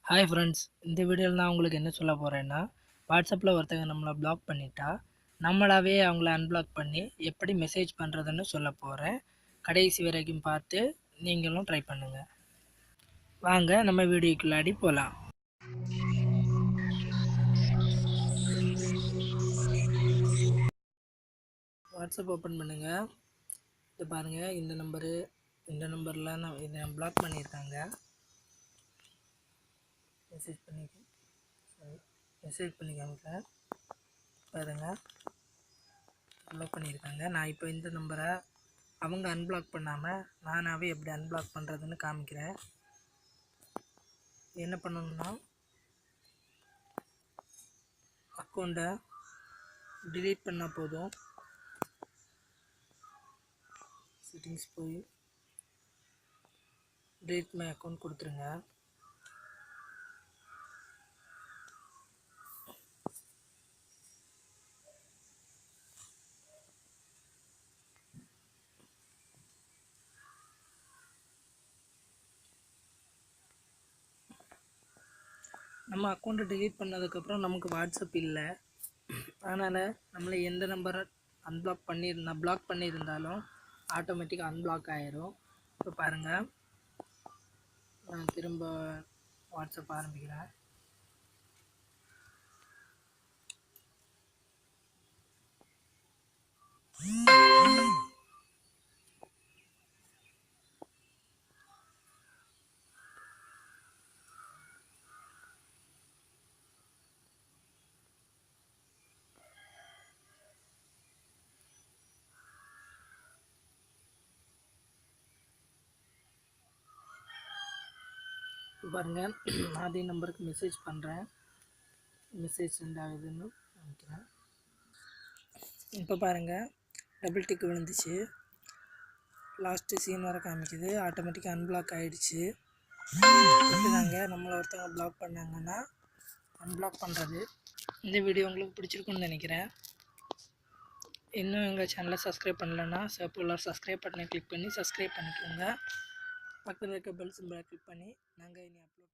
Hi friends, இந்த வீடியோவில் நான் உங்களுக்கு என்ன சொல்ல போகிறேன்னா, வாட்ஸ்அப்பில் ஒருத்தங்க நம்மளை பிளாக் பண்ணிட்டா நம்மளாவே அவங்கள அன்பிளாக் பண்ணி எப்படி மெசேஜ் பண்ணுறதுன்னு சொல்ல போகிறேன். கடைசி வரைக்கும் பார்த்து நீங்களும் ட்ரை பண்ணுங்கள். வாங்க நம்ம வீடியோக்குள்ளாடி போகலாம். வாட்ஸ்அப் ஓப்பன் பண்ணுங்கள். இது பாருங்கள், இந்த நம்பரில் நான் இதை பிளாக் பண்ணியிருக்காங்க. மெசேஜ் பண்ணி காமிக்கிறேன் பாருங்கள், பிளாக் பண்ணியிருக்காங்க. நான் இப்போ இந்த நம்பரை அவங்க அன்பிளாக் பண்ணாமல் நானாகவே எப்படி அன்பிளாக் பண்ணுறதுன்னு காமிக்கிறேன். என்ன பண்ணணும்னா, அக்கௌண்ட்டை டிலீட் பண்ணால் போதும். செட்டிங்ஸ் போய் டிலீட் மை அக்கௌண்ட் கொடுத்துருங்க. நம்ம அக்கௌண்ட்டை டிலீட் பண்ணதுக்கப்புறம் நமக்கு வாட்ஸ்அப் இல்லை. அதனால் நம்மளை எந்த நம்பரை பிளாக் பண்ணியிருந்தாலும் ஆட்டோமேட்டிக்காக அன்பிளாக் ஆகிரும். இப்போ பாருங்கள், நான் திரும்ப வாட்ஸ்அப் ஆரம்பிக்கிறேன். பாருங்கள், அதே நம்பருக்கு மெசேஜ் பண்ணுறேன். மெசேஜ் சென்ட் ஆகுதுன்னு நினைக்கிறேன். இப்போ பாருங்கள், டபுள் டிக் விழுந்துச்சு. லாஸ்ட்டு சீன் வர காமிக்குது. ஆட்டோமேட்டிக்காக அன்பிளாக் ஆகிடுச்சு. இப்படிதாங்க நம்மளை ஒருத்தவங்க பிளாக் பண்ணாங்கன்னா அன்பிளாக் பண்ணுறது. இந்த வீடியோ உங்களுக்கு பிடிச்சிருக்குன்னு நினைக்கிறேன். இன்னும் எங்கள் சேனலை சப்ஸ்கிரைப் பண்ணலைன்னா சப்ஸ்கிரைப் பட்டனை கிளிக் பண்ணி சப்ஸ்கிரைப் பண்ணிக்கோங்க. பக்கத்தில் இருக்க பெல் சிம்பலை கிளிக் பண்ணி நாங்கள் இனி அப்லோட்